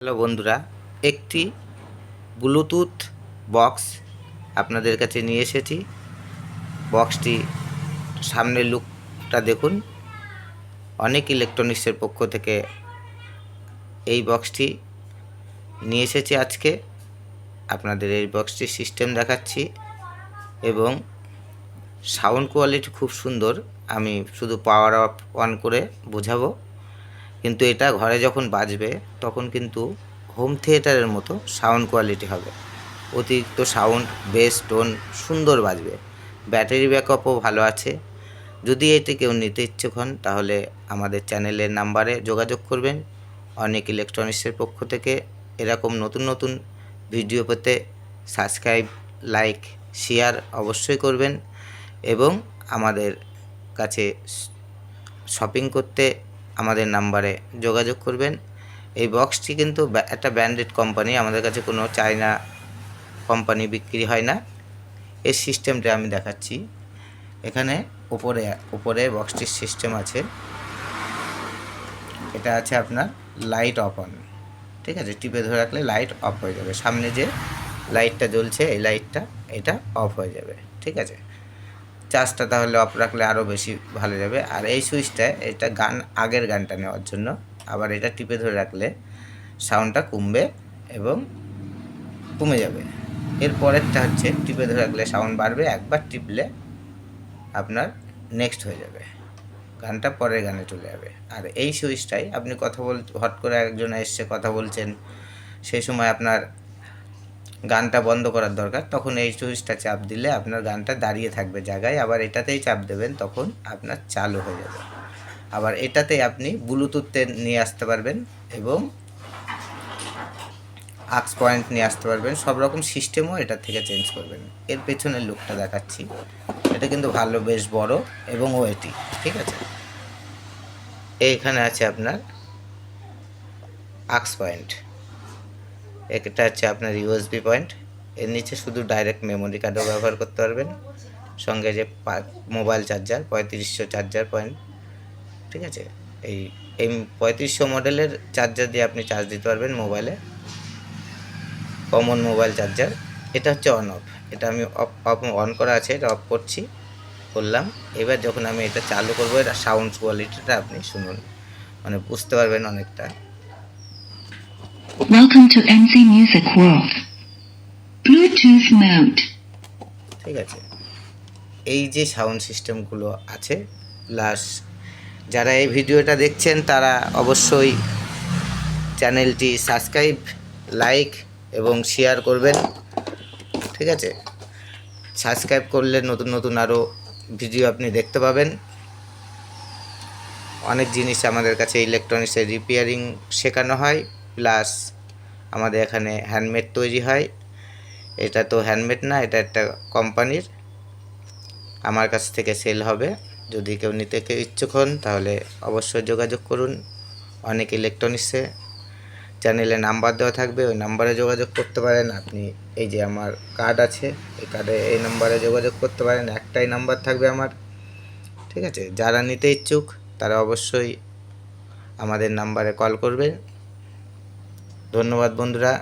Hello বন্ধুরা, একটি Bluetooth box আপনাদের কাছে নিয়ে এসেছি। বক্সটি সামনের লুকটা দেখুন। অনেক ইলেকট্রনিক্সের পক্ষ থেকে এই বক্সটি নিয়ে এসেছি আজকে। আপনাদের এই বক্সটির সিস্টেম দেখাচ্ছি এবং সাউন্ড কোয়ালিটি খুব সুন্দর। আমি শুধু পাওয়ার অন করে বোঝাবো, কিন্তু এটা ঘরে যখন বাজবে তখন কিন্তু হোম থিয়েটারের মতো সাউন্ড কোয়ালিটি হবে। অতিরিক্ত সাউন্ড, বেস, টোন সুন্দর বাজবে। ব্যাটারি ব্যাকআপও ভালো আছে। যদি এটি কেউ নিতে ইচ্ছুক হন তাহলে আমাদের চ্যানেলের নাম্বারে যোগাযোগ করবেন। অনেক ইলেকট্রনিক্সের পক্ষ থেকে এরকম নতুন নতুন ভিডিও পেতে সাবস্ক্রাইব, লাইক, শেয়ার অবশ্যই করবেন এবং আমাদের কাছে শপিং করতে আমাদের নাম্বারে যোগাযোগ করবেন। এই বক্সটি কিন্তু একটা ব্র্যান্ডেড কোম্পানি, আমাদের কাছে কোনো চায়না কোম্পানি বিক্রি হয় না। এর সিস্টেমটা আমি দেখাচ্ছি। এখানে উপরে বক্সটির সিস্টেম আছে। এটা আছে আপনার লাইট অফ অন, ঠিক আছে? টিপে ধরে রাখলে লাইট অফ হয়ে যাবে। সামনে যে লাইটটা জ্বলছে এই লাইটটা, এটা অফ হয়ে যাবে, ঠিক আছে? চার্জটা তাহলে অফ রাখলে আরও বেশি ভালো যাবে। আর এই সুইচটা, এটা আগের গানটা নেওয়ার জন্য। আবার এটা টিপে ধরে রাখলে সাউন্ডটা কমবে এবং কমে যাবে। এর পরেরটা হচ্ছে টিপে ধরে রাখলে সাউন্ড বাড়বে, একবার টিপলে আপনার নেক্সট হয়ে যাবে, গানটা পরের গানে চলে যাবে। আর এই সুইচটাই আপনি হট করে একজন এসছে কথা বলছেন, সেই সময় আপনার গানটা বন্ধ করার দরকার, তখন এই সুইচটা চাপ দিলে আপনার গানটা দাঁড়িয়ে থাকবে জায়গায়। আবার এটাতেই চাপ দেবেন, তখন আপনার চালু হয়ে যাবে। আবার এটাতেই আপনি ব্লুটুথে নিয়ে আসতে পারবেন এবং আক্স পয়েন্ট নিয়ে আসতে পারবেন। সব রকম সিস্টেমও এটা থেকে চেঞ্জ করবেন। এর পেছনের লুকটা দেখাচ্ছি। এটা কিন্তু ভালো, বেশ বড় এবং ওয়েটি, ঠিক আছে? এইখানে আছে আপনার আক্স পয়েন্ট, এটা হচ্ছে আপনার ইউএসবি পয়েন্ট। এর নিচে শুধু ডাইরেক্ট মেমোরি কার্ডও ব্যবহার করতে পারবেন। সঙ্গে যে মোবাইল চার্জার 3500 চার্জার পয়েন্ট, ঠিক আছে? এই এই 3500 মডেলের চার্জার দিয়ে আপনি চার্জ দিতে পারবেন মোবাইলে, কমন মোবাইল চার্জার। এটা হচ্ছে অন অফ। এটা আমি অন করা আছে, এটা অফ করলাম। এবার যখন আমি এটা চালু করবো, এটা সাউন্ড কোয়ালিটিটা আপনি শুনুন, মানে বুঝতে পারবেন অনেকটা। Welcome to NC Music World. Bluetooth mode. ঠিক আছে? এই যে সাউন্ড সিস্টেমগুলো আছে, প্লাস যারা এই ভিডিওটা দেখছেন তারা অবশ্যই চ্যানেলটি সাবস্ক্রাইব, লাইক এবং শেয়ার করবেন, ঠিক আছে? সাবস্ক্রাইব করলে নতুন নতুন আরও ভিডিও আপনি দেখতে পাবেন। অনেক জিনিস আমাদের কাছে ইলেকট্রনিক্সের রিপেয়ারিং শেখানো হয়, প্লাস আমাদের এখানে হ্যান্ডমেড তৈরি হয়। এটা তো হ্যান্ডমেড না, এটা একটা কোম্পানির, আমার কাছ থেকে সেল হবে। যদি কেউ নিতে ইচ্ছুক হন তাহলে অবশ্যই যোগাযোগ করুন। অনেক ইলেকট্রনিক্সে চ্যানেলে নাম্বার দেওয়া থাকবে, ওই নাম্বারে যোগাযোগ করতে পারেন। আপনি এই যে আমার কার্ড আছে, এই কার্ডে এই নাম্বারে যোগাযোগ করতে পারেন। একটাই নাম্বার থাকবে আমার, ঠিক আছে? যারা নিতে ইচ্ছুক তারা অবশ্যই আমাদের নাম্বারে কল করবেন। ধন্যবাদ বন্ধুরা।